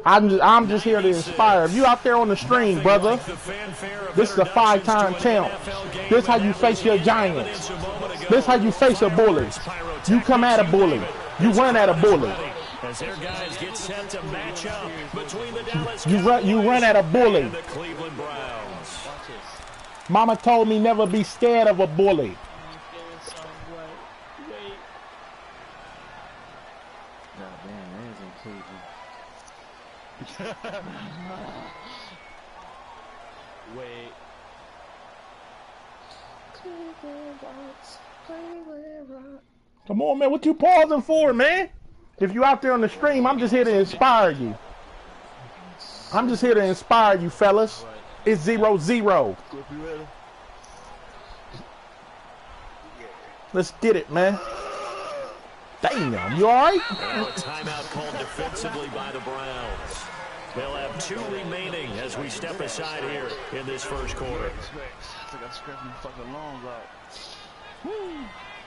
I'm just here to inspire. If you out there on the stream, brother, this is a 5-time champ. This how you face your giants. This how you face a bully. You come at a bully. You run at a bully. As their guys get set to match up between the Dallas you run at a bully. and the Cleveland Browns. Mama told me never be scared of a bully. Wait. Come on, man. What you pausing for, man? If you out there on the stream, I'm just here to inspire you. I'm just here to inspire you, fellas. It's 0-0. Let's get it, man. Damn, you all right? Well, a timeout called defensively by the Browns. They'll have 2 remaining as we step aside here in this first quarter.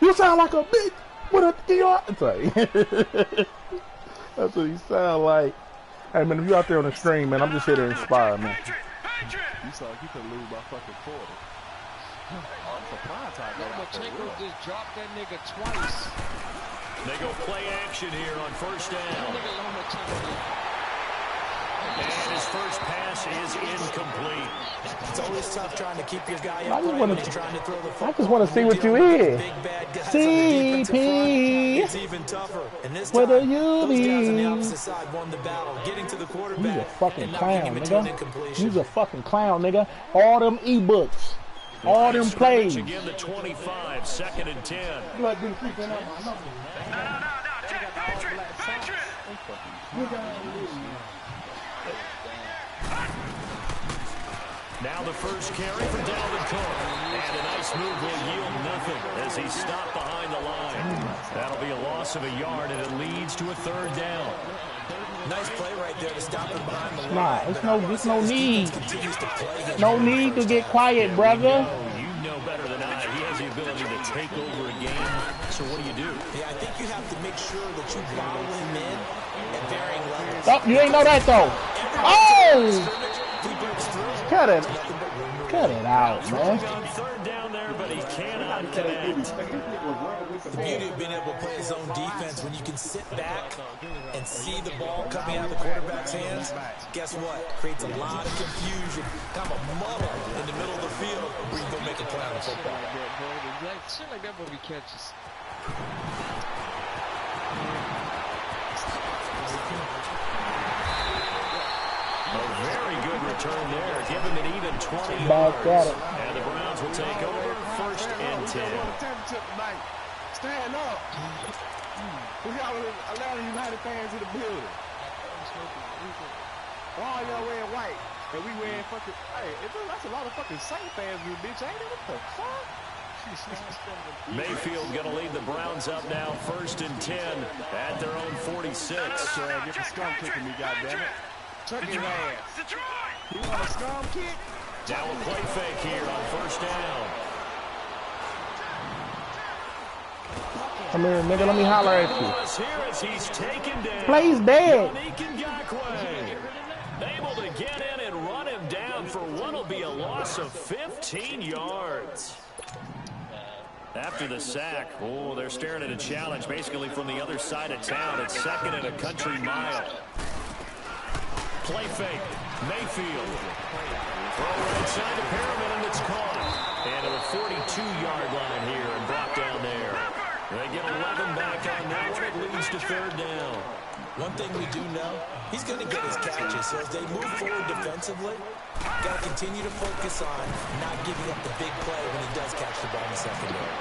You sound like a bitch with a DR. That's what he sound like. Hey, man, if you out there on the stream, man, I'm just here to inspire, man. You saw you could lose by fucking 40. Lomachenko just dropped that nigga twice. They go play action here on first down. And his first pass is incomplete. It's always tough trying to keep your guy I up. just want to see what you is. CP. It's even tougher. And this What time, do you those guys on the mean? opposite side won the battle, getting to the He's quarterback a fucking and not clown, getting him into an nigga. incompletion. He's a fucking clown, nigga. All them ebooks. All them plays. Again, the 25, 2nd and 10. Now the first carry for Dalvin Cook. And a nice move will yield nothing as he's stopped behind the line. That'll be a loss of a yard, and it leads to a 3rd down. Nice play right there to stop him behind the line. Nah, there's no need. No need to get quiet, brother. You know better than I. He has the ability to take over a game. So what do you do? Yeah, I think you have to make sure that you bottle him in at varying levels. Oh, you ain't know that though. Oh! Cut it. Cut it out, man. On 3rd down there, but he cannot connect. The beauty of being able to play his own defense when you can sit back and see the ball coming out of the quarterback's hands, guess what? Creates a lot of confusion, kind of a muddle in the middle of the field where you go make a play on the football. Shit like that when we catches. A very good return there, giving it even 20 Back at it. And the Browns will take over 1st and 10. Stand up. We got Atlanta United fans in the building. All y'all wearing white, and we wearing fucking. Hey, that's a lot of fucking Saint fans, you bitch. Ain't it? What the fuck? Mayfield going to lead the Browns up now, 1st and 10 at their own 46. Get the scum kicking me, goddammit. Tuck his ass. You want a scum kick? Now a play fake here on 1st down. Come here, nigga. Let me holler at you. Here as he's taken down. Play's dead. Able to get in and run him down for what will be a loss of 15 yards. After the sack, oh, they're staring at a challenge basically from the other side of town. It's 2nd and a country mile. Play fake. Mayfield. Throw right side to Perriman, and it's caught. And at a 42-yard line here and brought down there. They get 11 back on that one. It leads to 3rd down. One thing we do know, he's going to get his catches. So as they move forward defensively, got to continue to focus on not giving up the big play when he does catch the ball in the secondary.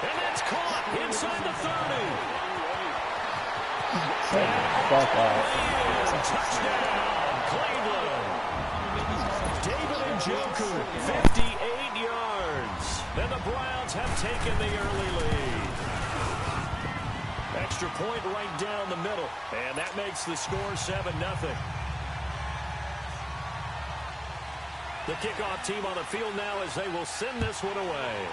And that's caught inside the 30. Fuck off. Touchdown, Cleveland. David Njoku, 58 yards. Then the Browns have taken the early lead. Extra point right down the middle. And that makes the score 7-0. The kickoff team on the field now as they will send this one away.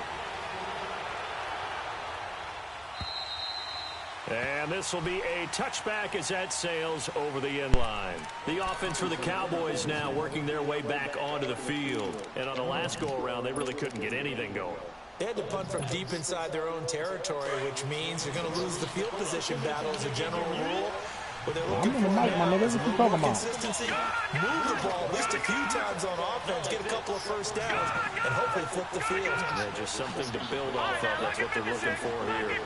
And this will be a touchback as that sails over the end line. The offense for the Cowboys now working their way back onto the field. And on the last go-around, they really couldn't get anything going. They had to punt from deep inside their own territory, which means you're going to lose the field position battle as a general rule. But they're looking for my nigga. What you talking about? Consistency, move the ball at least a few times on offense, get a couple of first downs, and hopefully flip the field. Yeah, just something to build off of. That's what they're looking for here.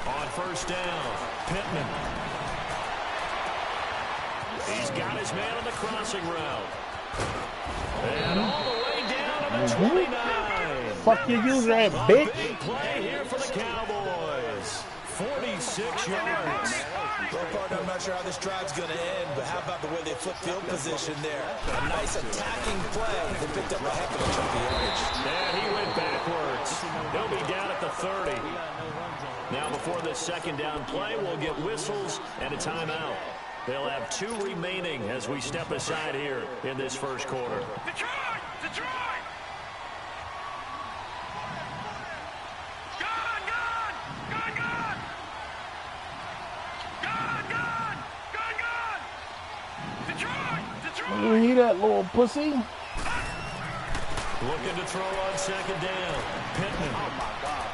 On first down, Pittman. He's got his man on the crossing route. And all the way down to the 29. Fuck your user ass, bitch. Big play here for the Cowboys. 46 yards. I'm not sure how this drive's going to end, but how about the way they flip field position there? A nice attacking play. They picked up a heck of a chunk of yardage. And he went backwards. He'll be down at the 30. Now before this second down play, we'll get whistles and a timeout. They'll have 2 remaining as we step aside here in this first quarter. Detroit! Detroit! Gun! Gun! Gun! Gun! Gun! Gun! Gun! Gun! Detroit! Detroit! You hear that little pussy? Looking to throw on second down. Pittman. Oh, my God.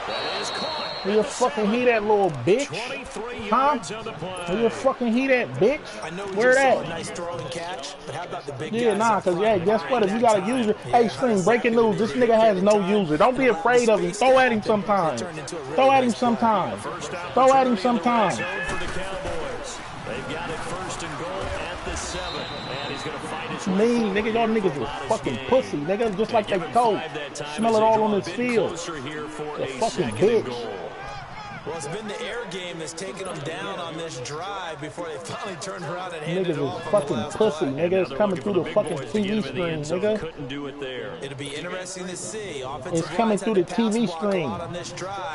That is caught. Will you fucking hear that little bitch? 23 Huh? yards on the play. Will you fucking hear that bitch? I know we Where just saw that? a nice throw and catch, but how about the big Yeah, guys nah, up because, front yeah, guess what? If you got a user, Yeah. hey, Stream, breaking news, this nigga has no user. Don't be afraid of him. Throw at him sometimes. Throw at him sometimes. Throw at him sometimes. For the Cowboys. They've got it first and goal at the 7. And he's going to fight his way Mean, forward nigga, y'all niggas through a is lot of fucking this pussy, game. nigga, just like they Give him told. 5 that time Smell as it they all draw on a this bit field. closer here for The a fucking second and bitch. goal. Well, it's been the air game that's taken them down on this drive before they finally turned around and handed it Niggas off is on the fucking last pussy, play. nigga. It's coming through the Big fucking boys to get TV him in the end screen, zone. nigga. Couldn't do it there. It'll be interesting to see. It's coming through the TV screen.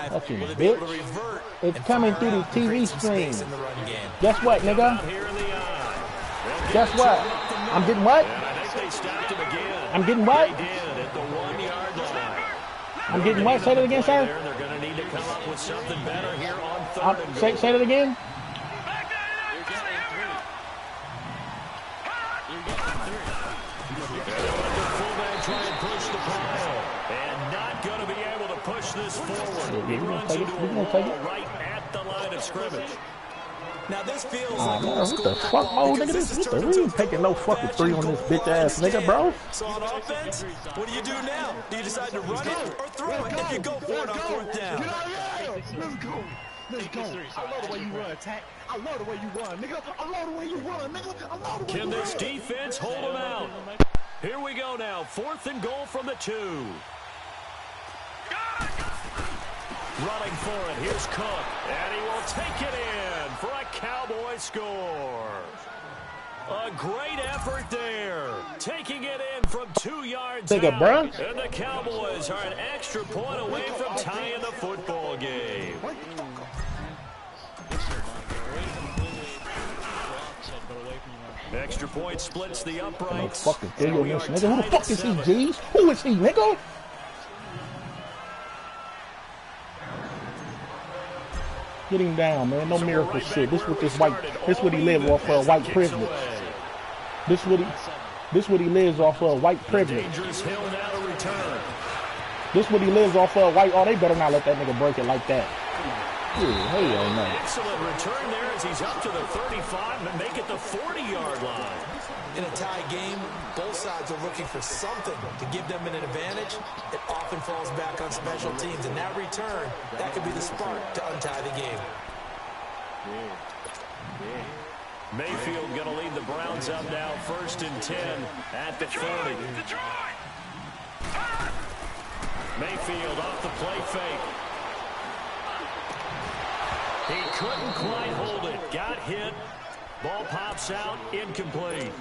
Fucking bitch. It's coming through the TV screen. Guess what, nigga? Here in the eye. Guess what? I'm getting what? And I think they stopped him again. I'm getting what? They did at the 1-yard line. I'm getting what? Say that again, sir. They're going to need to come up with something better here on third and goal. Say that again. Try and push the pile. And not going to be able to push this forward. He we're gonna runs take it. into We're a gonna take wall it. right at the line of scrimmage. Now this feels Oh, like man, old what school the fuck, football oh, because nigga, this this, has what turned the, into we ain't taking no fucking 3 on this bitch ass nigga, bro. So on offense, what do you do now? Do you decide to run it or throw it? If you go for it on 4th down. Let's go. Let's go. I love the way you run, Tack. I love the way you run, nigga. I love the way you run, nigga. I love the way Can you this run. defense hold him out? Here we go now. 4th and goal from the 2. Running for it. Here's Cook. And he will take it in for a Cowboy score. A great effort there. Taking it in from 2 yards Take it, out. bruh. And the Cowboys are an extra point away from tying the football game. Extra point splits the No uprights. fucking thing And on we this are nigga. Who the tied fuck at is he, 7. G's? Who is he, nigga? Get him down, man. No miracle shit. This what this white. This what he live off of white privilege. This what he lives off of white privilege. Dangerous hill now to return. This what he lives off of white. Oh, they better not let that nigga break it like that. Yeah, hell no. Excellent return there as he's up to the 35 and make it the 40-yard line. In a tie game, both sides are looking for something to give them an advantage. It often falls back on special teams, and that return, that could be the spark to untie the game. Mayfield going to lead the Browns up now, 1st and 10 at the 40. Mayfield off the play fake. He couldn't quite hold it. Got hit. Ball pops out. Incomplete.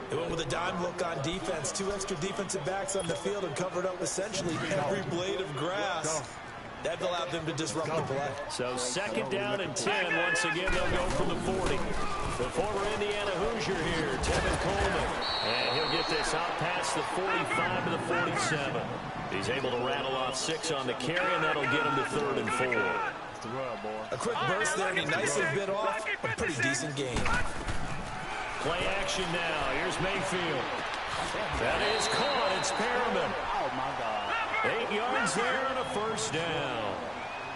They went with a dime look on defense. 2 extra defensive backs on the field and covered up essentially every blade of grass. That allowed them to disrupt the play. So 2nd down and 10. Once again, they'll go from the 40. The former Indiana Hoosier here, Tevin Coleman. And he'll get this out past the 45 to the 47. He's able to rattle off 6 on the carry, and that'll get him to 3rd and 4. A quick burst there, and he nicely bit off a pretty decent gain. Play action now. Here's Mayfield. That is caught. It's Perriman. Oh, my God. 8 yards there and a 1st down.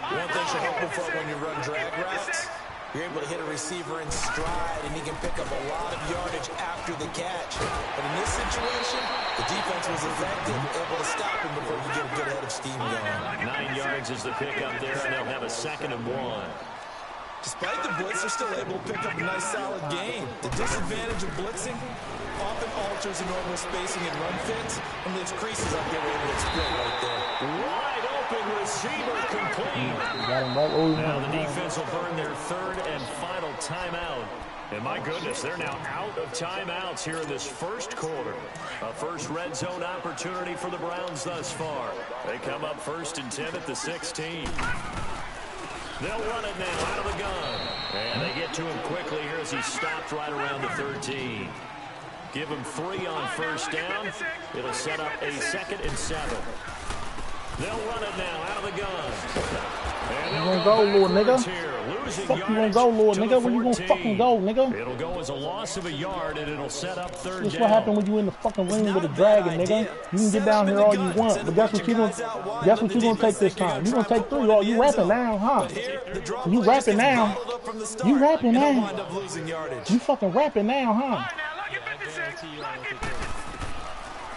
One thing you're hoping for when you run drag routes, you're able to hit a receiver in stride, and he can pick up a lot of yardage after the catch. But in this situation, the defense was effective, able to stop him before you get a good head of steam going. 9 yards is the pickup there, and they'll have a 2nd and 1. Despite the blitz, they're still able to pick up a nice, solid gain. The disadvantage of blitzing often alters the normal spacing and run fits, and leaves creases up there where they exploit right there. Wide open receiver complete. Got him right over. Now the defense will burn their 3rd and final timeout. And my goodness, they're now out of timeouts here in this 1st quarter. A first red zone opportunity for the Browns thus far. They come up 1st and 10 at the 16. They'll run it now out of the gun. And they get to him quickly here as he stopped right around the 13. Give him 3 on 1st down. It'll set up a 2nd and 7. They'll run it now out of the gun. You gonna go, little nigga? Fuck you gonna go, little nigga? Where you gonna fucking go, nigga? It'll go as a loss of a yard, and it'll set up 3rd down. This what happened when you in the fucking ring with a dragon, nigga. You can get down here all you want, but guess what you gonna take this time? You gonna take 3. Oh, you rapping now, huh? You rapping now? You rapping now? You fucking rapping now, huh?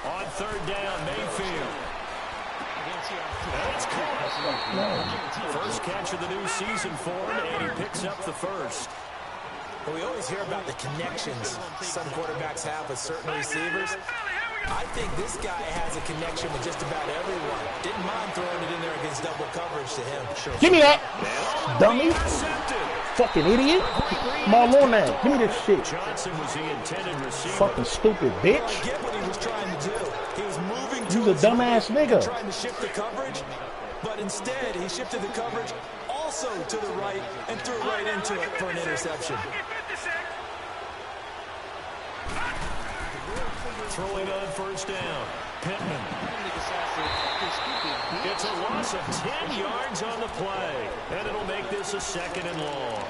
On 3rd down, Mayfield. That's caught. First catch of the new season for him, and he picks up the 1st. Well, we always hear about the connections some quarterbacks have with certain receivers. I think this guy has a connection with just about everyone. Didn't mind throwing it in there against double coverage to him. Sure. Give me that, dummy. Fucking idiot. I'm all on that. Give me this shit. Johnson was the intended receiver. Fucking stupid bitch. I get what he was trying to do. He was moving You a dumbass nigga. trying to shift the coverage, but instead he shifted the coverage also to the right and threw right into it for an interception. Throwing on 1st down. Pittman. It's a loss of 10 yards on the play, and it'll make this a 2nd and long.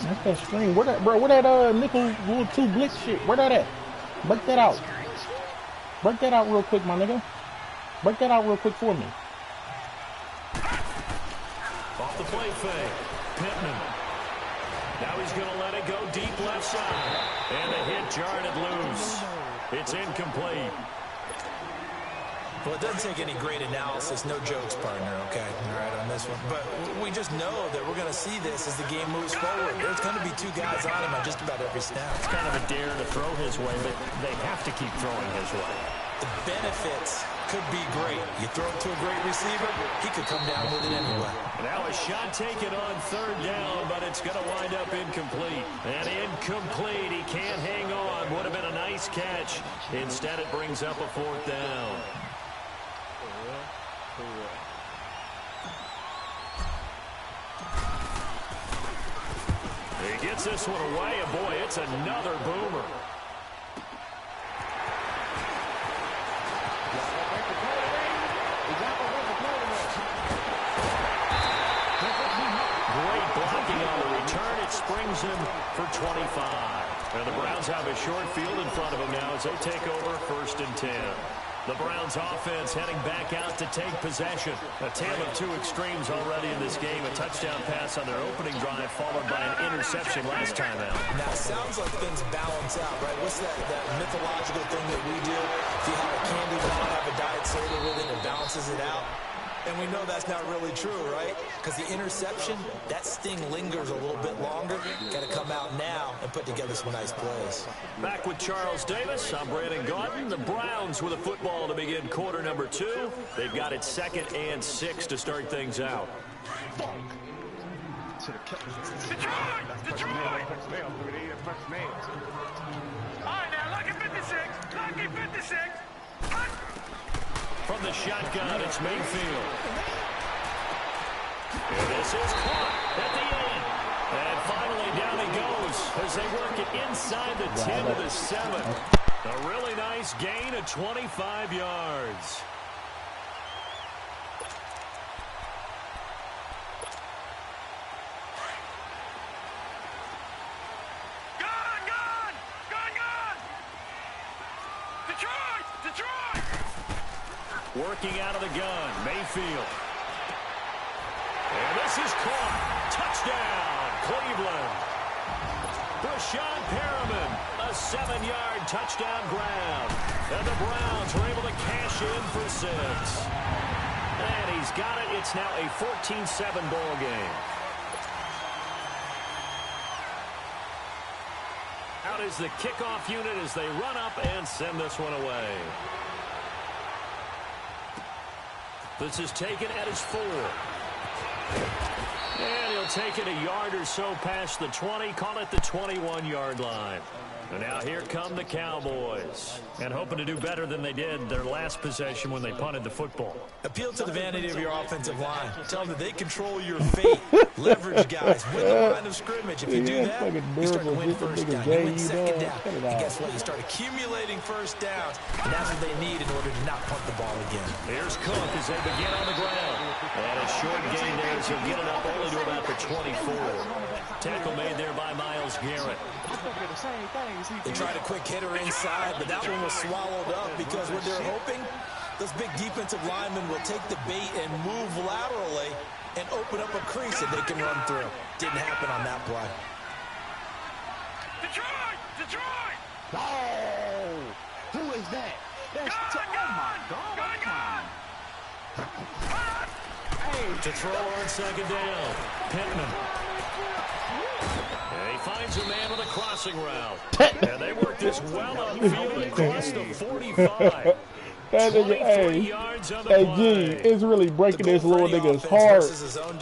That's that screen. Where that, bro? Where that nickel rule 2 blitz shit? Where that at? Break that out. Break that out real quick, my nigga. Break that out real quick for me. Off the play fake. Pittman. Now he's going to let it go deep left side. And the hit jarred it loose. It's incomplete. Well, it doesn't take any great analysis, no jokes, partner, okay? All right, on this one. But we just know that we're going to see this as the game moves forward. There's going to be 2 guys on him on just about every snap. It's kind of a dare to throw his way, but they have to keep throwing his way. The benefits could be great. You throw it to a great receiver, he could come down with it anyway. Now a shot taken on 3rd down, but it's going to wind up incomplete. And incomplete. He can't hang on. Would have been a nice catch. Instead, it brings up a 4th down. He gets this one away, and boy, it's another boomer. Great blocking on the return. It springs him for 25. And the Browns have a short field in front of them now as they take over 1st and 10. The Browns offense heading back out to take possession. A tale of 2 extremes already in this game. A touchdown pass on their opening drive followed by an interception last time out. Now, it sounds like things balance out, right? What's that mythological thing that we do? If you have a candy bar, have a diet soda with it, it balances it out. And we know that's not really true, right? Because the interception, that sting lingers a little bit longer. Got to come out now and put together some nice plays. Back with Charles Davis. I'm Brandon Gaudin. The Browns with a football to begin quarter number 2. They've got it 2nd and 6 to start things out. Detroit! All right, now, lucky 56. Lucky 56. From the shotgun, it's Mayfield. And this is caught at the end. And finally down he goes as they work it inside the 10 to the 7. A really nice gain of 25 yards. Working out of the gun, Mayfield. And this is caught. Touchdown, Cleveland. Brashad Perriman, a 7-yard touchdown grab. And the Browns were able to cash in for 6. And he's got it. It's now a 14-7 ball game. Out is the kickoff unit as they run up and send this one away. This is taken at his 4. And he'll take it a yard or so past the 20, call it the 21-yard line. And now here come the Cowboys. And hoping to do better than they did their last possession when they punted the football. Appeal to the vanity of your offensive line. Tell them that they control your fate. Leverage guys. Win the line of scrimmage. If you do that, you start to win first down. You win second down. And guess what? You start accumulating first downs. And that's what they need in order to not punt the ball again. Here's Cook as they begin on the ground. And a short gain there as he'll get it up only to about the 24. Tackle made there by Myles Garrett. They tried a quick hitter inside, but that one was swallowed up because what they're hoping, those big defensive linemen will take the bait and move laterally and open up a crease that they can run through. Didn't happen on that play. Detroit! Detroit! Oh, who is that? That's oh my God! Hey, to throw on second down, Pittman. And he finds a man with a crossing route. And they work this well upfield across the 45. 23 yards on the play. Gene, it's really breaking this little nigga's heart. Find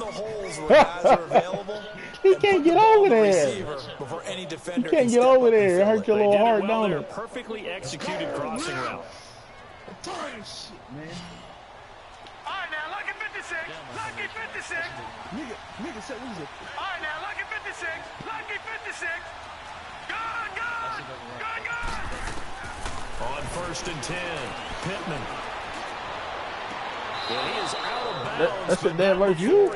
the holes where guys are available. He can't get over there. He can't get over there. It hurts your little heart, don't it? Perfectly executed crossing route. Shit, man. All right, now, lucky 56. Lucky 56. Nigga said we was All right, now, lucky 56. Lucky 56. Gone, gone. Gone, gone. On 1st and 10, Pittman. Well, he is out of bounds. That's a damn verse you.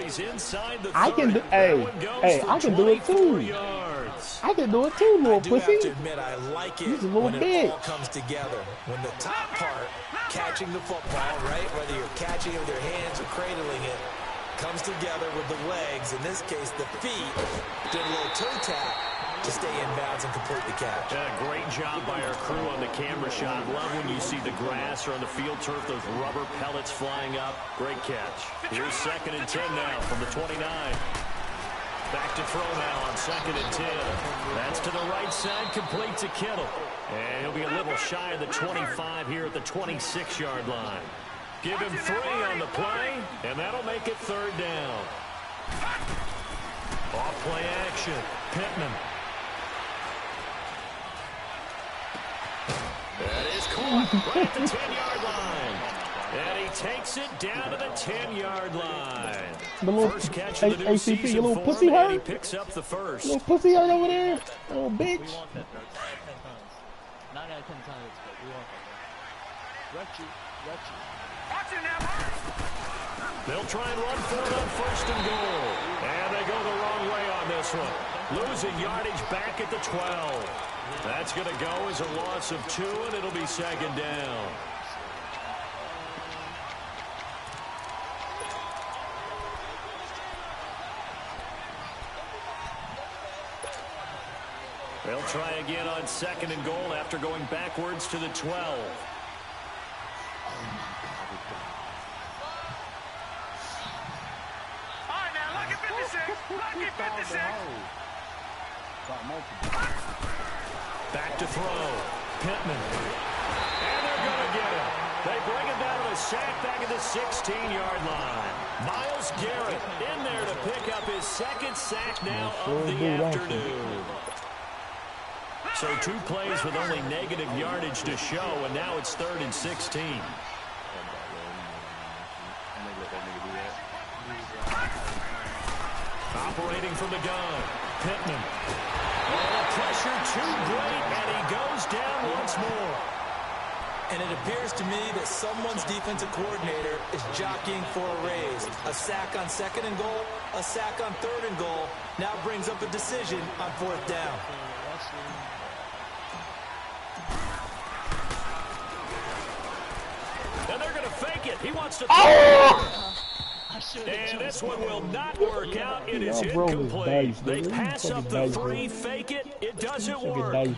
I can do. Hey, I can do it too. Yards. I can do it too, little pussy. I have to admit, I like it He's a little when bitch. it all comes together. When the top part, catching the football, right, whether you're catching it with your hands or cradling it, comes together with the legs, in this case the feet, doing a little toe tap to stay in bounds and complete the catch. Great job by our crew on the camera shot. Love when you see the grass or on the field turf, those rubber pellets flying up. Great catch. Here's 2nd and 10 now from the 29. Back to throw now on 2nd and 10. That's to the right side, complete to Kittle. And he'll be a little shy of the 25 here at the 26-yard line. Give him 3 on the play, and that'll make it 3rd down. Off play action, Pittman. That is caught right at the 10-yard line. And he takes it down to the 10-yard line. The little, first catch of the new ACP, season you little for pussy him, and he hurt? picks up the first. Little pussy hurt over there? Little bitch. We want that, right? 9 out of 10 times, but we want that. Retchie. Watch it now. They'll try and run for it on 1st and goal. And they go the wrong way on this one. Losing yardage back at the 12. That's going to go as a loss of 2, and it'll be 2nd down. They'll try again on 2nd and goal after going backwards to the 12. All right, now, lucky 56. Lucky 56. Back to throw. Pittman. And they're going to get him. They bring him down to the sack back at the 16-yard line. Myles Garrett in there to pick up his 2nd sack now of the afternoon. So 2 plays with only negative yardage to show, and now it's 3rd and 16. Operating from the gun, Pittman. Oh, pressure too great, and he goes down once more. And it appears to me that someone's defensive coordinator is jockeying for a raise. A sack on 2nd and goal, a sack on 3rd and goal, now brings up a decision on 4th down. And they're going to fake it. He wants to... And this one will not work out. It is incomplete. They pass up the 3, fake it. It doesn't work.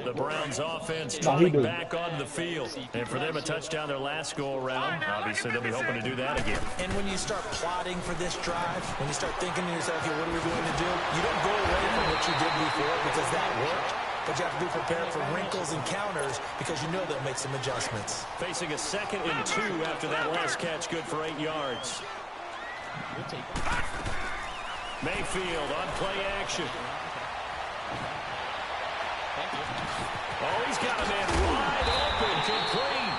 The Browns offense trotting back on the field. And for them, a touchdown their last go-around. Obviously, they'll be hoping to do that again. And when you start plotting for this drive, when you start thinking to yourself, okay, what are we going to do? You don't go away from what you did before because that worked. But you have to be prepared for wrinkles and counters because you know they'll make some adjustments. Facing a 2nd and 2 after that last catch, good for 8 yards. Mayfield on play action. Oh, he's got a man wide open, complete.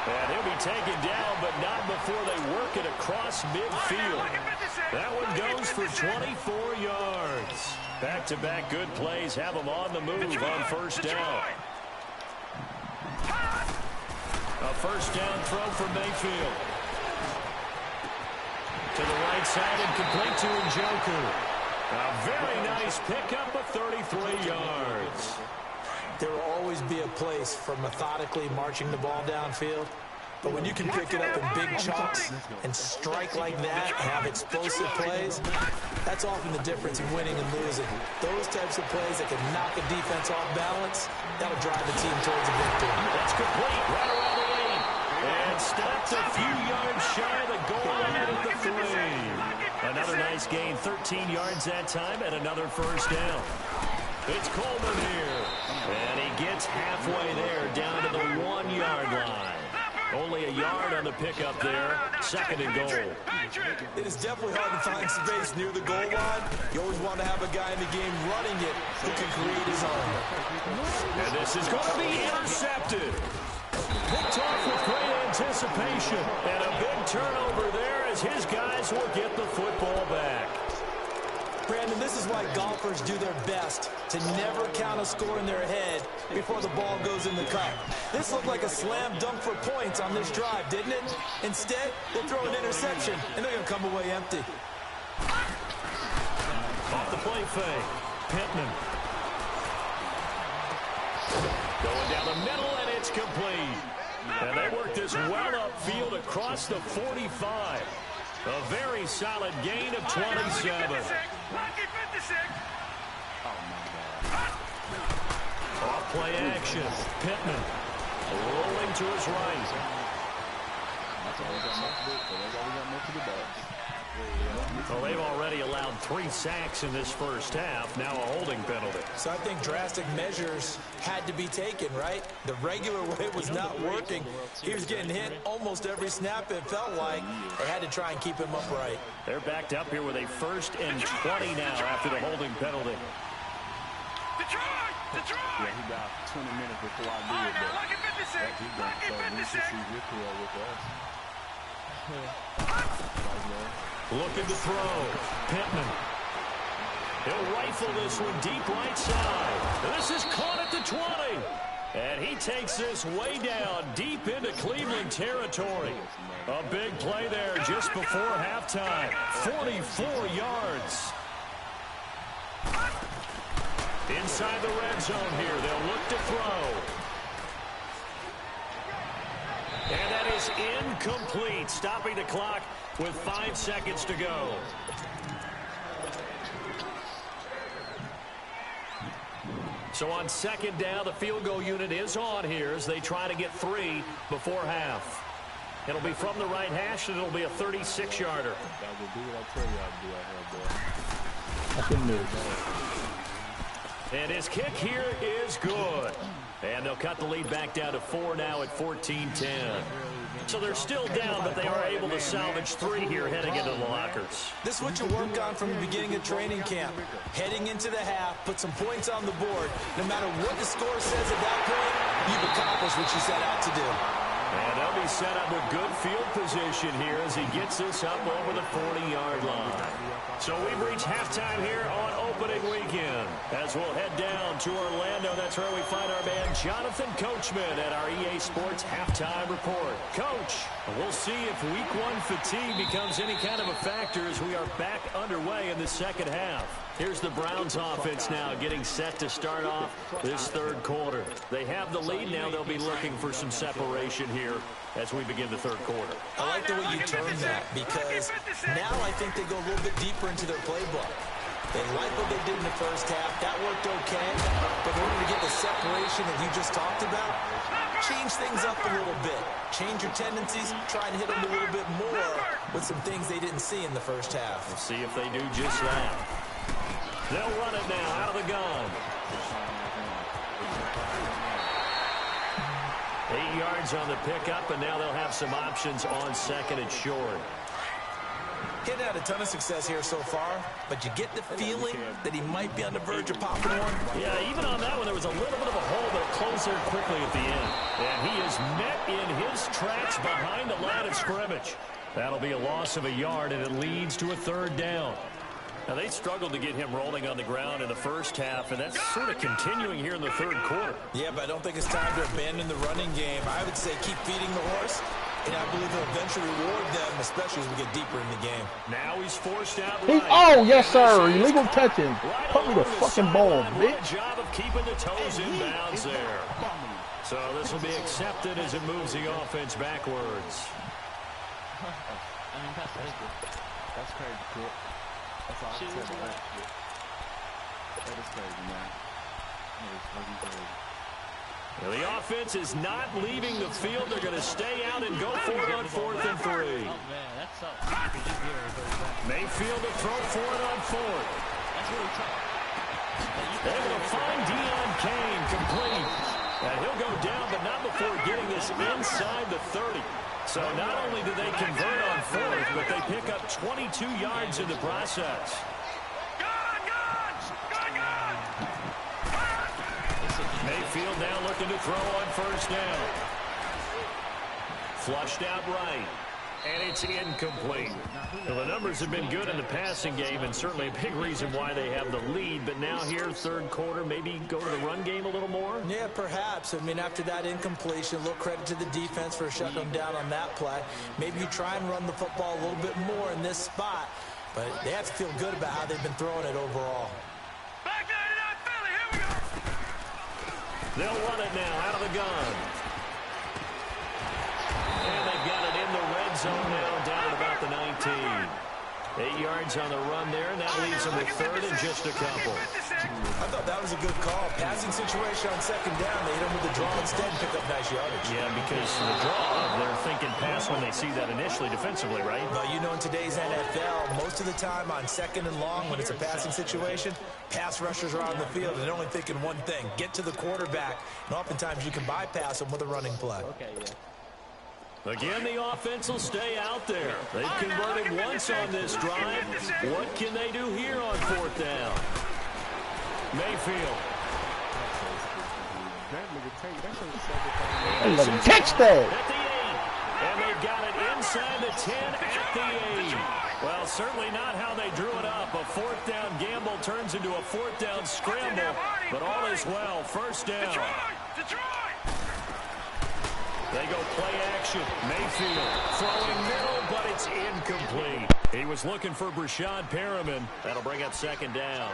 And he'll be taken down, but not before they work it across midfield. That one goes for 24 yards. Back-to-back good plays have them on the move on 1st down. A 1st down throw for Mayfield. To the right side and complete to Njoku. A very nice pickup of 33 yards. There will always be a place for methodically marching the ball downfield. But when you can pick it up in big chunks and strike like that, have explosive plays, that's often the difference in winning and losing. Those types of plays that can knock a defense off balance, that'll drive the team towards a victory. That's complete. Right around the 8. And stopped a few yards shy of the goal line at the 3. Another nice gain, 13 yards that time, and another 1st down. It's Coleman here. And he gets halfway there, down to the 1-yard line. Only a yard on the pickup there. 2nd and goal. It is definitely hard to find space near the goal line. You always want to have a guy in the game running it who can create his own. And this is going to be intercepted. Picked off with great anticipation. And a big turnover there as his guys will get the football back. Brandon, this is why golfers do their best to never count a score in their head before the ball goes in the cup. This looked like a slam dunk for points on this drive, didn't it? Instead, they throw an interception, and they're going to come away empty. Off the play fake. Pittman. Going down the middle, and it's complete. And they work this well upfield across the 45. A very solid gain of 27. Off play action. Pittman rolling to his right. Well, they've already allowed 3 sacks in this first half. Now a holding penalty. So I think drastic measures had to be taken, right? The regular way was not working. He was getting hit almost every snap, it felt like. They had to try and keep him upright. They're backed up here with a 1st and 20 now after the holding penalty. Yeah, he got 20 minutes before I do it, but he's going to start Mississippi with us. Looking to throw. Pittman. He'll rifle this one deep right side. This is caught at the 20. And he takes this way down deep into Cleveland territory. A big play there just before halftime. 44 yards. Inside the red zone here. They'll look to throw. And that is incomplete. Stopping the clock with 5 seconds to go. So on 2nd down, the field goal unit is on here as they try to get 3 before half. It'll be from the right hash, and it'll be a 36-yarder. And his kick here is good. And they'll cut the lead back down to 4 now at 14-10. So they're still down, but they are able to salvage 3 here heading into the lockers. This is what you work on from the beginning of training camp. Heading into the half, put some points on the board. No matter what the score says at that point, you've accomplished what you set out to do. And they'll be set up with good field position here as he gets this up over the 40-yard line. So we've reached halftime here on opening weekend. As we'll head down to Orlando, that's where we find our man Jonathan Coachman at our EA Sports Halftime Report. Coach, we'll see if Week 1 fatigue becomes any kind of a factor as we are back underway in the second half. Here's the Browns offense now getting set to start off this third quarter. They have the lead now. They'll be looking for some separation here as we begin the third quarter. I like the way you term that because now I think they go a little bit deeper into their playbook. They like what they did in the first half. That worked okay. But in order to get the separation that you just talked about, change things up a little bit. Change your tendencies. Try and hit them a little bit more with some things they didn't see in the first half. We'll see if they do just that. They'll run it now out of the gun. 8 yards on the pickup, and now they'll have some options on second and short. He's had a ton of success here so far, but you get the feeling that he might be on the verge of popping one. Yeah, even on that one, there was a little bit of a hole, but it closed there quickly at the end. And he is met in his tracks behind the line of scrimmage. That'll be a loss of a yard, and it leads to a third down. Now, they struggled to get him rolling on the ground in the first half, and that's sort of continuing here in the third quarter. Yeah, but I don't think it's time to abandon the running game. I would say keep feeding the horse, and I believe he'll eventually reward them, especially as we get deeper in the game. Now he's forced out Oh, yes, sir. Illegal touching. Put me the fucking ball, bitch. Good job of keeping the toes in bounds there. So this will be accepted as it moves the offense backwards. I mean, That's crazy, Cook. That's all I can say about that. That is crazy, man. That is fucking crazy. Now the offense is not leaving the field. They're going to stay out and go for it on 4th and 3. oh man, that's up. Mayfield to throw for it on 4th. That's really tough. Able to find Deion Kane complete. And he'll go down, but not before getting this inside the 30. So not only do they convert on 4th, but they pick up 22 yards in the process. Mayfield now looking to throw on first down. Flushed out right. And it's incomplete. Well, the numbers have been good in the passing game, and certainly a big reason why they have the lead. But now here, third quarter, maybe go to the run game a little more? Yeah, perhaps. I mean, after that incompletion, a little credit to the defense for shutting them down on that play. Maybe you try and run the football a little bit more in this spot. But they have to feel good about how they've been throwing it overall. Back there to that Philly. Here we go. They'll run it now out of the gun. And they've got it in the red zone now, down at about the 19. 8 yards on the run there, and that leaves them with third and just a couple. I thought that was a good call. Passing situation on second down. They hit him with the draw instead and pick up nice yardage. Yeah, because the draw, they're thinking pass when they see that initially defensively, right? But you know, in today's NFL, most of the time on second and long, when it's a passing situation, pass rushers are on the field, and they're only thinking one thing, get to the quarterback. And oftentimes you can bypass them with a running play. Okay, yeah. Again, the offense will stay out there. They've converted once on this drive. What can they do here on 4th down? Mayfield. Let him catch that. At the 8. And they've got it inside the 10 at the 8. Well, certainly not how they drew it up. A 4th down gamble turns into a 4th down scramble. But all is well. First down. Detroit! They go play action. Mayfield throwing middle, but it's incomplete. He was looking for Brashad Perriman. That'll bring up second down.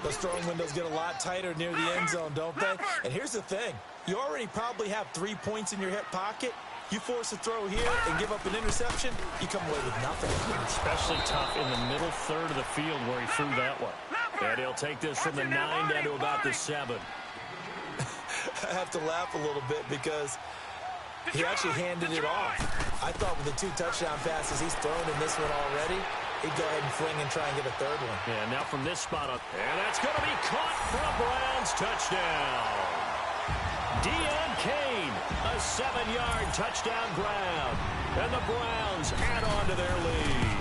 Those throwing windows get a lot tighter near the end zone, don't they? And here's the thing. You already probably have 3 points in your hip pocket. You force a throw here and give up an interception, you come away with nothing. Especially tough in the middle third of the field where he threw that one. And he'll take this from the 9 down to about the 7. I have to laugh a little bit because he actually handed it off. I thought with the 2 touchdown passes he's thrown in this one already, he'd go ahead and fling and try and get a third one. Yeah, now from this spot up. And that's going to be caught for a Browns touchdown. Deion Kane, a 7-yard touchdown grab. And the Browns add on to their lead.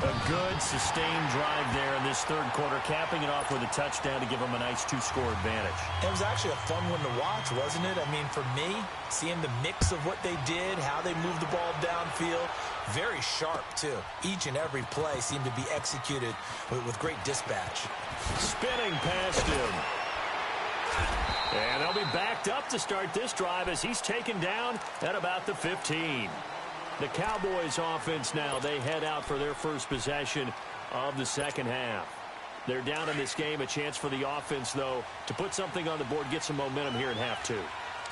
A good, sustained drive there in this third quarter, capping it off with a touchdown to give them a nice 2-score advantage. It was actually a fun one to watch, wasn't it? I mean, for me, seeing the mix of what they did, how they moved the ball downfield, very sharp, too. Each and every play seemed to be executed with great dispatch. Spinning past him. And they'll be backed up to start this drive as he's taken down at about the 15. The Cowboys offense now, they head out for their first possession of the second half. They're down in this game. A chance for the offense, though, to put something on the board, get some momentum here in half two.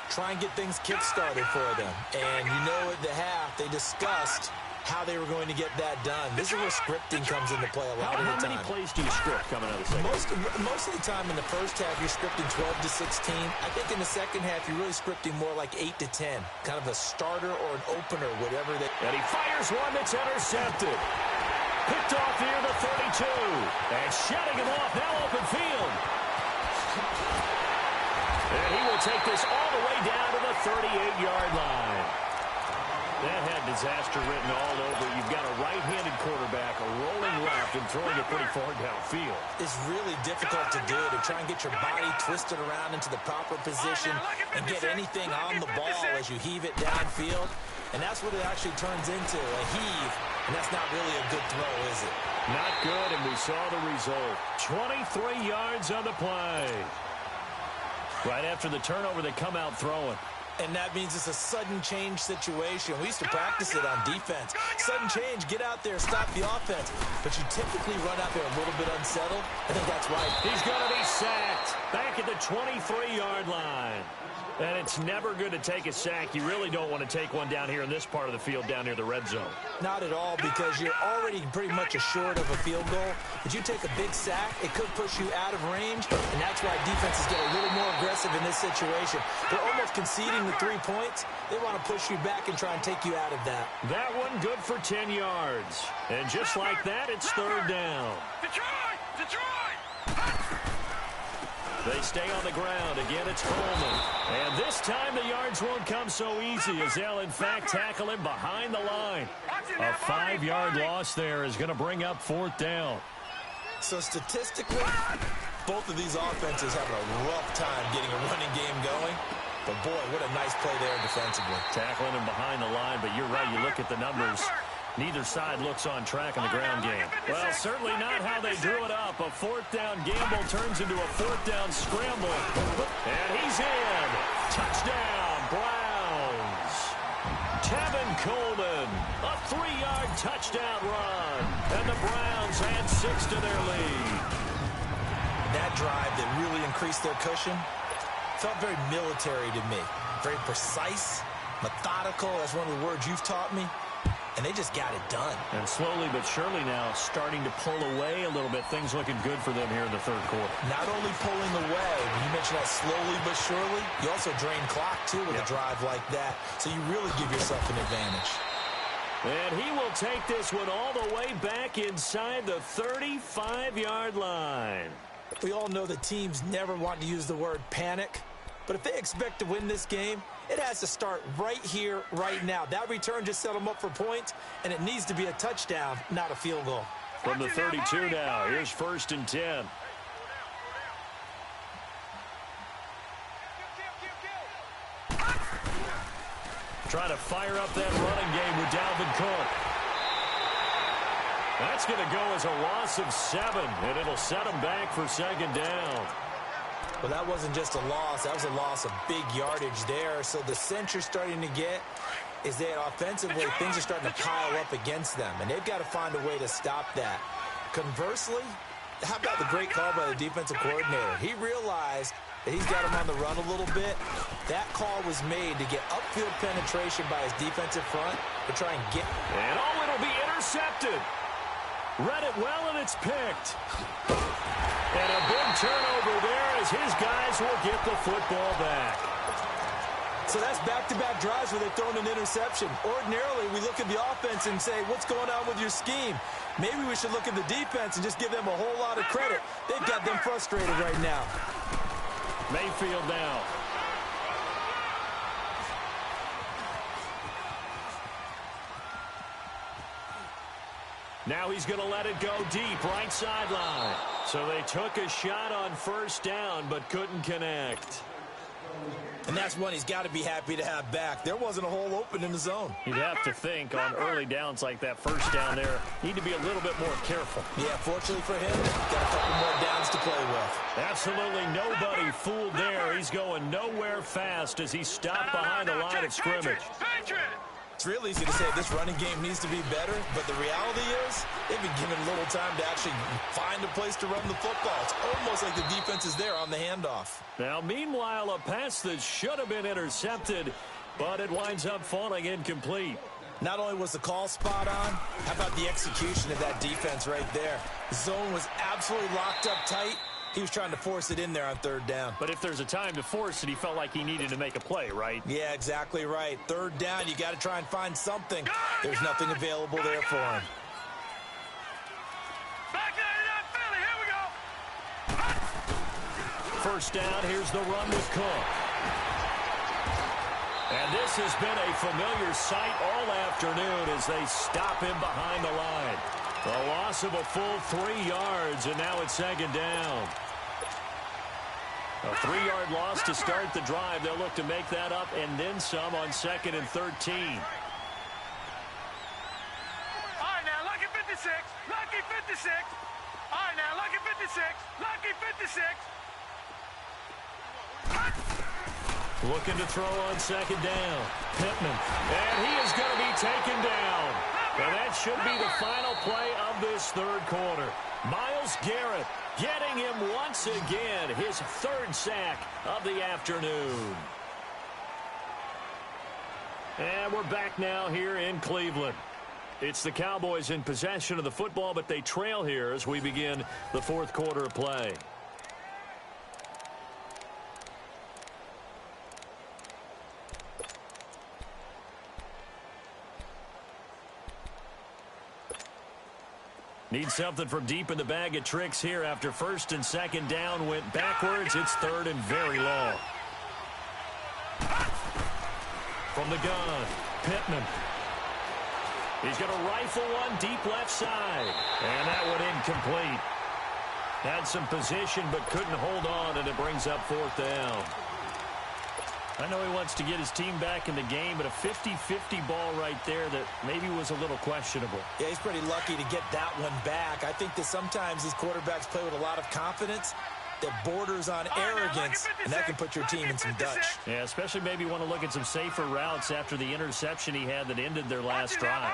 Try and get things kick-started for them. And you know at the half, they discussed how they were going to get that done. This is where scripting comes into play a lot of the time. How many plays do you script coming out of the second half? Most of the time in the first half, you're scripting 12 to 16. I think in the second half, you're really scripting more like 8 to 10. Kind of a starter or an opener, whatever they... And he fires one that's intercepted. Picked off near the 32. And shutting him off, now open field. And he will take this all the way down to the 38-yard line. That had disaster written all over. You've got a right-handed quarterback, a rolling left, and throwing it pretty far downfield. It's really difficult to do, to try and get your body twisted around into the proper position and get anything on the ball as you heave it downfield. And that's what it actually turns into, a heave. And that's not really a good throw, is it? Not good, and we saw the result. 23 yards on the play. Right after the turnover, they come out throwing. And that means it's a sudden change situation. We used to practice it on defense. Sudden change, get out there, stop the offense. But you typically run out there a little bit unsettled. I think that's right. He's going to be sacked back at the 23-yard line. And it's never good to take a sack. You really don't want to take one down here in this part of the field, down near the red zone. Not at all, because you're already pretty much assured of a field goal. If you take a big sack, it could push you out of range, and that's why defenses get a little more aggressive in this situation. They're almost conceding the 3 points. They want to push you back and try and take you out of that. That one good for 10 yards. And just like that, it's third down. Detroit! Detroit! They stay on the ground. Again, it's Coleman. And this time the yards won't come so easy as they'll, in fact, tackle him behind the line. A 5-yard loss there is going to bring up fourth down. So statistically, both of these offenses having a rough time getting a running game going. But, boy, what a nice play there defensively. Tackling him behind the line, but you're right. You look at the numbers. Neither side looks on track in the ground game. Well, certainly not how they drew it up. A fourth down gamble turns into a fourth down scramble. And he's in. Touchdown, Browns. Tevin Coleman, a 3-yard touchdown run. And the Browns add 6 to their lead. That drive that really increased their cushion felt very military to me. Very precise, methodical. That's one of the words you've taught me. And they just got it done. And slowly but surely now starting to pull away a little bit. Things looking good for them here in the third quarter. Not only pulling away, when you mentioned that slowly but surely, you also drain clock, too, with a drive like that. So you really give yourself an advantage. And he will take this one all the way back inside the 35-yard line. We all know that teams never want to use the word panic. But if they expect to win this game, it has to start right here, right now. That return just set them up for points, and it needs to be a touchdown, not a field goal. From the 32 now, here's 1st and 10. Trying to fire up that running game with Dalvin Cook. That's going to go as a loss of 7, and it'll set them back for second down. Well, that wasn't just a loss. That was a loss of big yardage there. So the sense you're starting to get is that offensively things are starting to pile up against them, and they've got to find a way to stop that. Conversely, how about the great call by the defensive coordinator? He realized that he's got him on the run a little bit. That call was made to get upfield penetration by his defensive front to try and get. And oh, it'll be intercepted. Read it well, and it's picked. And a big turnover there as his guys will get the football back. So that's back-to-back drives where they've thrown an interception. Ordinarily, we look at the offense and say, what's going on with your scheme? Maybe we should look at the defense and just give them a whole lot of credit. They've got them frustrated right now. Mayfield now. Now he's going to let it go deep, right sideline. So they took a shot on first down, but couldn't connect. And that's one he's got to be happy to have back. There wasn't a hole open in the zone. You'd have to think on early downs like that, first down there, need to be a little bit more careful. Yeah, fortunately for him, got a couple more downs to play with. Absolutely nobody fooled there. He's going nowhere fast as he stopped behind the line of scrimmage. It's real easy to say this running game needs to be better, but the reality is they've been given little time to actually find a place to run the football. It's almost like the defense is there on the handoff. Now, meanwhile, a pass that should have been intercepted, but it winds up falling incomplete. Not only was the call spot on, how about the execution of that defense right there? The zone was absolutely locked up tight. He was trying to force it in there on third down. But if there's a time to force it, he felt like he needed to make a play, right? Yeah, exactly right. Third down, you got to try and find something. There's nothing available there for him. Back to Philly. Here we go. First down, here's the run with Cook. And this has been a familiar sight all afternoon as they stop him behind the line. A loss of a full 3 yards, and now it's second down. A 3-yard loss to start the drive. They'll look to make that up and then some on 2nd and 13. All right, now, lucky 56. Lucky 56. All right, now, lucky 56. Lucky 56. Looking to throw on second down. Pittman. And he is going to be taken down. And that should be the final play of this third quarter. Myles Garrett getting him once again, his 3rd sack of the afternoon. And we're back now here in Cleveland. It's the Cowboys in possession of the football, but they trail here as we begin the 4th quarter of play. Need something from deep in the bag of tricks here after 1st and 2nd down went backwards. It's 3rd and very long. From the gun, Pittman. He's going to rifle one deep left side. And that one incomplete. Had some position but couldn't hold on, and it brings up 4th down. I know he wants to get his team back in the game, but a 50-50 ball right there that maybe was a little questionable. Yeah, he's pretty lucky to get that one back. I think that sometimes these quarterbacks play with a lot of confidence that borders on arrogance, and that can put your team in some Dutch. Yeah, especially maybe want to look at some safer routes after the interception he had that ended their last drive.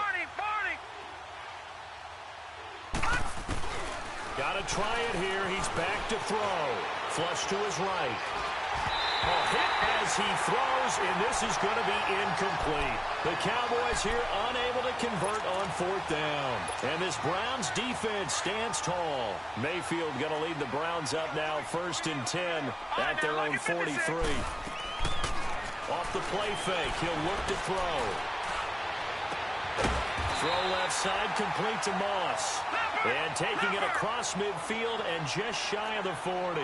Got to try it here. He's back to throw. Flush to his right. A hit as he throws, and this is going to be incomplete. The Cowboys here unable to convert on 4th down. And this Browns defense stands tall. Mayfield going to lead the Browns up now 1st and 10 at their own 43. Off the play fake, he'll look to throw. Throw left side, complete to Moss. And taking it across midfield and just shy of the 40.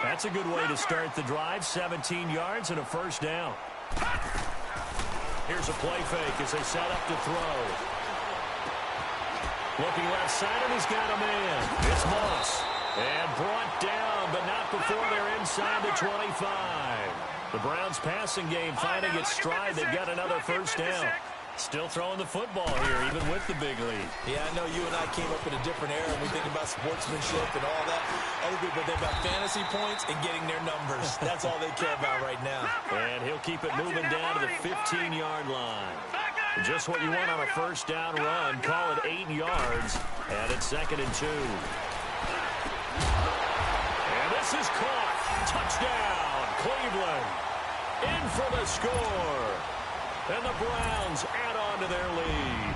That's a good way to start the drive. 17 yards and a 1st down. Here's a play fake as they set up to throw. Looking left side, and he's got a man. It's Moss. And brought down, but not before they're inside the 25. The Browns passing game finding its stride. They've got another 1st down. Still throwing the football here, even with the big lead. Yeah, I know you and I came up in a different era. We think about sportsmanship and all that. Other people think about fantasy points and getting their numbers. That's all they care about right now. And he'll keep it moving down to the 15-yard line. Just what you want on a 1st down run. Call it 8 yards. And it's 2nd and 2. And this is caught. Touchdown, Cleveland. In for the score. And the Browns add on to their lead.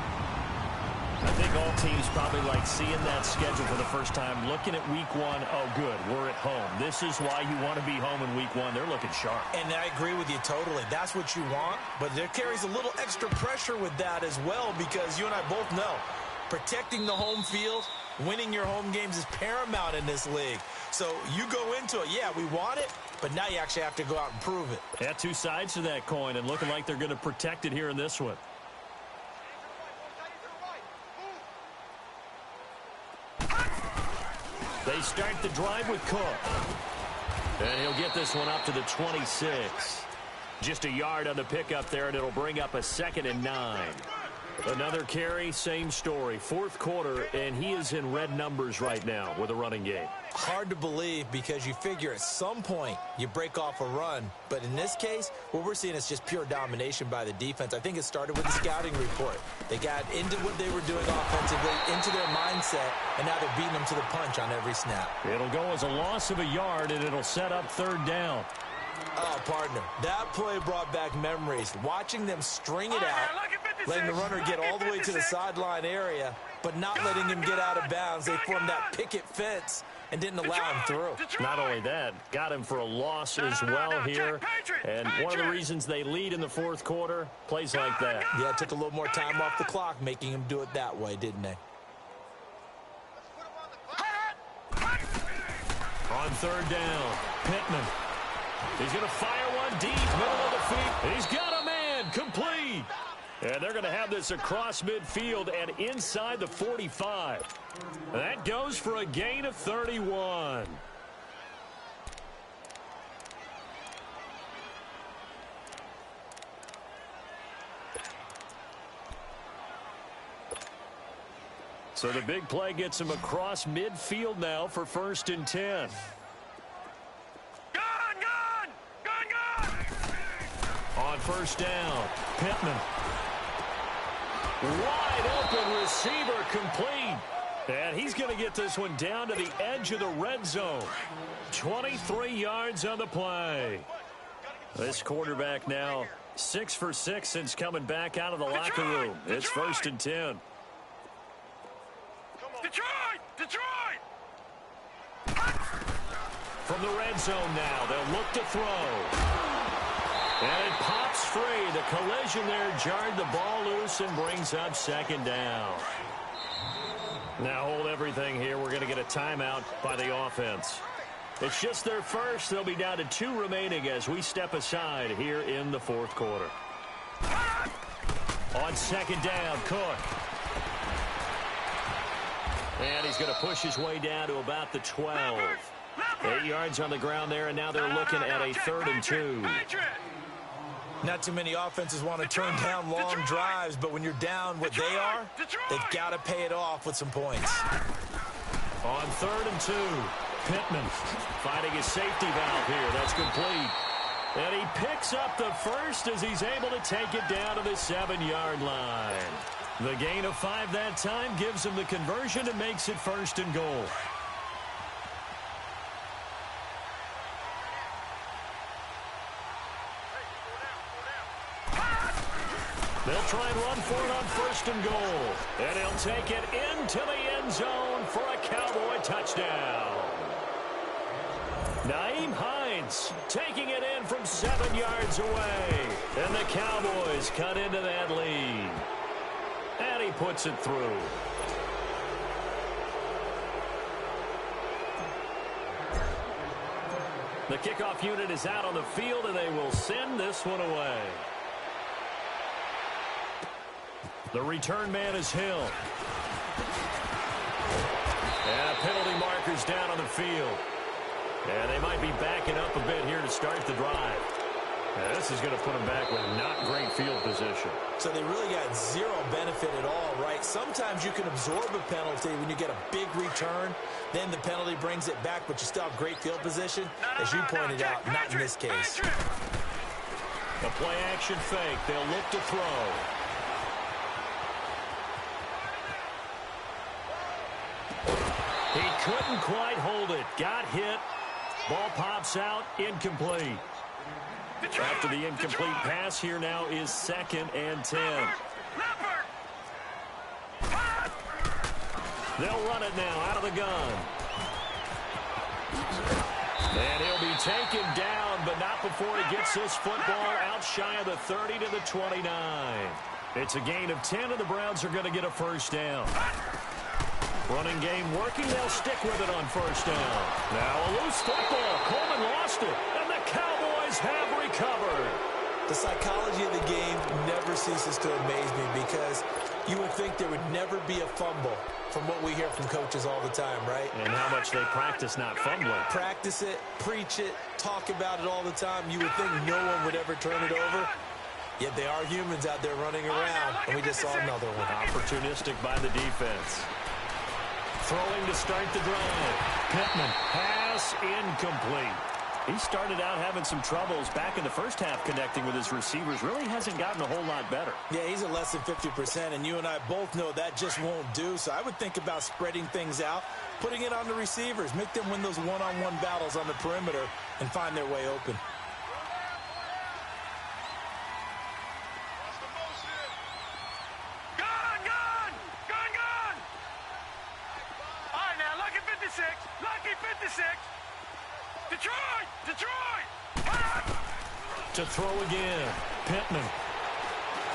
I think all teams probably like seeing that schedule for the first time, looking at week one. Oh, good, we're at home. This is why you want to be home in week one. They're looking sharp. And I agree with you totally. That's what you want, but there carries a little extra pressure with that as well, because you and I both know protecting the home field, winning your home games is paramount in this league. So you go into it, yeah, we want it, but now you actually have to go out and prove it. Yeah, two sides to that coin, and looking like they're going to protect it here in this one. They start the drive with Cook. And he'll get this one up to the 26. Just a yard on the pickup there, and it'll bring up a 2nd and 9. Another carry, same story. Fourth quarter, and he is in red numbers right now with a running game. Hard to believe, because you figure at some point you break off a run. But in this case, what we're seeing is just pure domination by the defense. I think it started with the scouting report. They got into what they were doing offensively, into their mindset, and now they're beating them to the punch on every snap. It'll go as a loss of a yard, and it'll set up 3rd down. Oh, partner, that play brought back memories. Watching them string it out, letting the runner get all the way to the sideline area, but not letting him get out of bounds. They formed that picket fence and didn't allow him through. Not only that, got him for a loss as well here. And one of the reasons they lead in the fourth quarter, plays like that. Yeah, it took a little more time off the clock, making him do it that way, didn't they? On 3rd down, Pittman. He's going to fire one deep, middle of the feet. He's got a man, complete. And they're going to have this across midfield and inside the 45. That goes for a gain of 31. So the big play gets him across midfield now for 1st and 10. On 1st down, Pittman. Wide open receiver, complete. And he's going to get this one down to the edge of the red zone. 23 yards on the play. This quarterback now 6 for 6 since coming back out of the locker room. It's 1st and 10. Detroit! From the red zone now, they'll look to throw. And it pops free. The collision there jarred the ball loose and brings up 2nd down. Now hold everything here. We're going to get a timeout by the offense. It's just their first. They'll be down to 2 remaining as we step aside here in the fourth quarter. On 2nd down, Cook. And he's going to push his way down to about the 12. 8 yards on the ground there, and now they're looking at a 3rd and 2. Not too many offenses want to turn down long drives, but when you're down what they are, they've got to pay it off with some points. On 3rd and 2, Pittman finding his safety valve here. That's complete. And he picks up the first as he's able to take it down to the 7-yard line. The gain of 5 that time gives him the conversion and makes it 1st and goal. They'll try and run for it on 1st and goal. And he'll take it into the end zone for a Cowboy touchdown. Nyheim Hines taking it in from 7 yards away. And the Cowboys cut into that lead. And he puts it through. The kickoff unit is out on the field, and they will send this one away. The return man is Hill. And penalty markers down on the field. And they might be backing up a bit here to start the drive. And this is going to put them back with not great field position. So they really got zero benefit at all, right? Sometimes you can absorb a penalty when you get a big return. Then the penalty brings it back, but you still have great field position. As you pointed out, not in this case. The play action fake. They'll look to throw. He couldn't quite hold it. Got hit. Ball pops out. Incomplete. After the incomplete pass, here now is 2nd and 10. They'll run it now out of the gun. And he'll be taken down, but not before he gets this football out shy of the 30 to the 29. It's a gain of 10, and the Browns are going to get a first down. Running game working. They'll stick with it on first down. Now a loose football. Coleman lost it, and the Cowboys have recovered. The psychology of the game never ceases to amaze me because you would think there would never be a fumble from what we hear from coaches all the time, right? And how much they practice not fumbling. Practice it, preach it, talk about it all the time. You would think no one would ever turn it over. Yet they are humans out there running around, and we just saw another one. Opportunistic by the defense. Throwing to start the drive. Pittman, pass incomplete. He started out having some troubles back in the first half connecting with his receivers. Really hasn't gotten a whole lot better. Yeah, he's at less than 50%, and you and I both know that just won't do. So I would think about spreading things out, putting it on the receivers, make them win those one-on-one battles on the perimeter, and find their way open. Lucky 56. Detroit! To throw again. Pittman.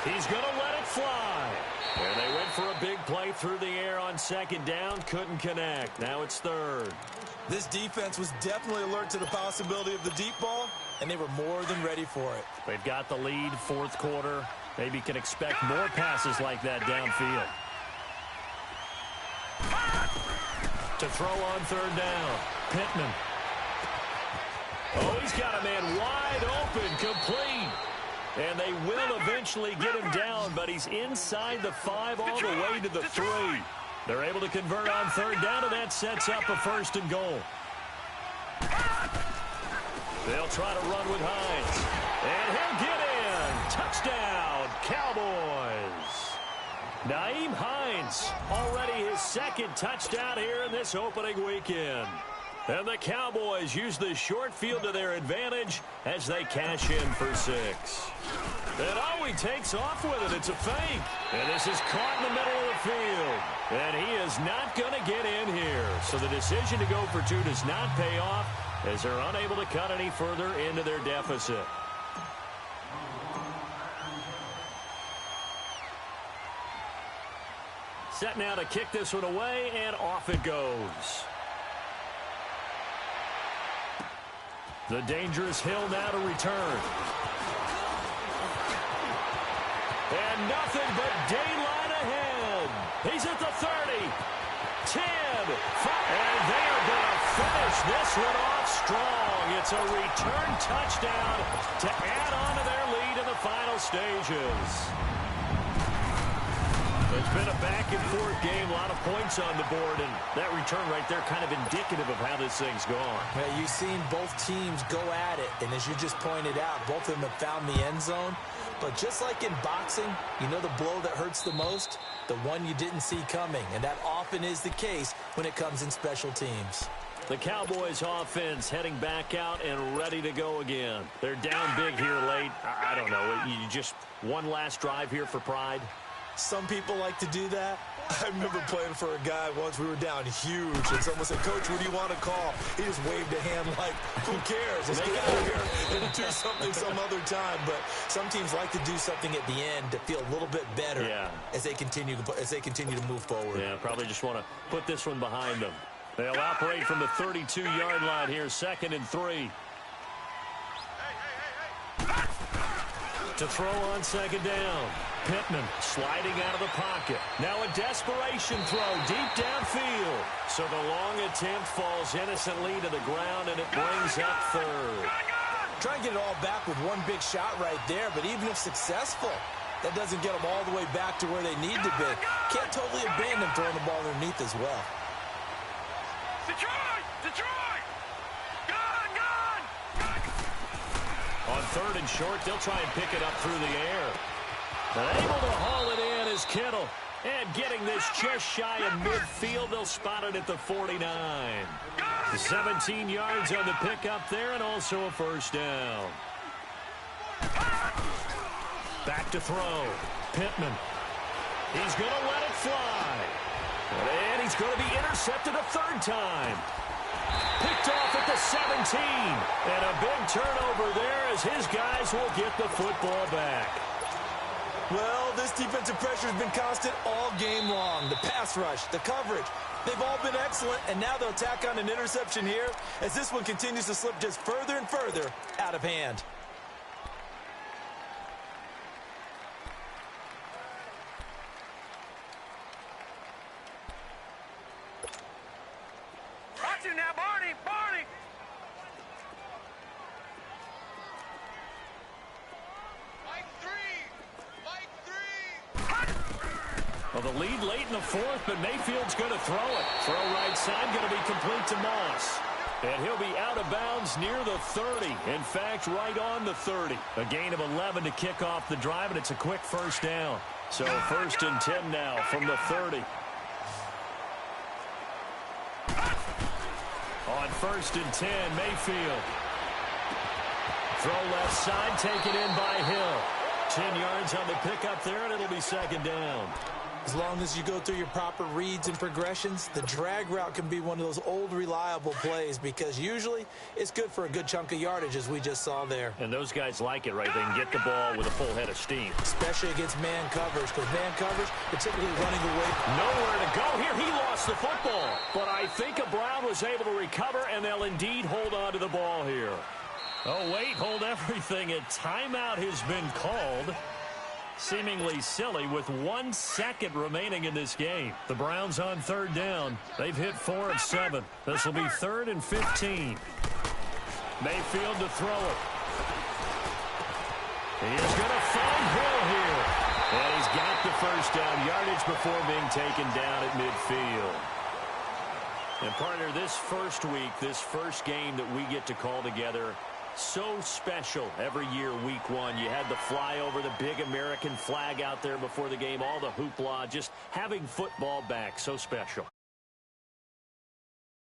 He's going to let it fly. And they went for a big play through the air on second down. Couldn't connect. Now it's third. This defense was definitely alert to the possibility of the deep ball, and they were more than ready for it. They've got the lead, fourth quarter. Maybe can expect more passes like that downfield. To throw on third down. Pittman. Oh, he's got a man wide open, complete. And they will eventually get him down, but he's inside the 5 all the way to the 3. They're able to convert on third down, and that sets up a first and goal. They'll try to run with Hines. And he'll get in. Touchdown, Cowboys. Nyheim Hines, already his second touchdown here in this opening weekend. And the Cowboys use the short field to their advantage as they cash in for 6. And he takes off with it. It's a fake. And this is caught in the middle of the field. And he is not going to get in here. So the decision to go for 2 does not pay off as they're unable to cut any further into their deficit. Set now to kick this one away, and off it goes. The dangerous Hill now to return. And nothing but daylight ahead. He's at the 30, 10, 5, and they are going to finish this one off strong. It's a return touchdown to add on to their lead in the final stages. It's been a back-and-forth game, a lot of points on the board, and that return right there kind of indicative of how this thing's gone. Yeah, you've seen both teams go at it, and as you just pointed out, both of them have found the end zone. But just like in boxing, you know the blow that hurts the most? The one you didn't see coming, and that often is the case when it comes in special teams. The Cowboys offense heading back out and ready to go again. They're down big here late. I don't know, you just one last drive here for pride? Some people like to do that. I remember playing for a guy once. We were down huge, and someone said, "Coach, what do you want to call?" He just waved a hand like, "Who cares? Let's get out of here and do something some other time." But some teams like to do something at the end to feel a little bit better as they continue to move forward. Yeah, probably just want to put this one behind them. They'll operate from the 32-yard line here, 2nd and 3. To throw on second down. Pittman sliding out of the pocket. Now a desperation throw deep downfield. So the long attempt falls innocently to the ground, and it brings up third. Try and get it all back with one big shot right there, but even if successful, that doesn't get them all the way back to where they need to be. Can't totally abandon throwing the ball underneath as well. Detroit! Gun! On 3rd and short, they'll try and pick it up through the air. And able to haul it in is Kittle. And getting this just shy of midfield, they'll spot it at the 49. 17 yards on the pickup there, and also a first down. Back to throw. Pittman. He's going to let it fly. And he's going to be intercepted a third time. Picked off at the 17. And a big turnover there as his guys will get the football back. Well, this defensive pressure has been constant all game long. The pass rush, the coverage, they've all been excellent, and now they'll tack on an interception here as this one continues to slip just further and further out of hand. Watch him now, Barney! Barney! Mike three! Well, the lead late in the fourth, but Mayfield's going to throw it. Throw right side, going to be complete to Moss. And he'll be out of bounds near the 30. In fact, right on the 30. A gain of 11 to kick off the drive, and it's a quick first down. So 1st and 10 now from the 30. On 1st and 10, Mayfield. Throw left side, taken in by Hill. 10 yards on the pickup there, and it'll be 2nd down. As long as you go through your proper reads and progressions, the drag route can be one of those old reliable plays because usually it's good for a good chunk of yardage as we just saw there. And those guys like it, right? They can get the ball with a full head of steam. Especially against man coverage because man coverage, particularly running away. Nowhere to go here. He lost the football. But I think Brown was able to recover, and they'll indeed hold on to the ball here. Oh, wait, hold everything. A timeout has been called. Seemingly silly with 1 second remaining in this game. The Browns on 3rd down. They've hit 4 of 7. This will be 3rd and 15. Mayfield to throw it. He's going to find Hill here. And he's got the first down yardage before being taken down at midfield. And partner, this first week, this first game that we get to call together, so special every year, week 1. You had the flyover, the big American flag out there before the game, all the hoopla, just having football back, so special.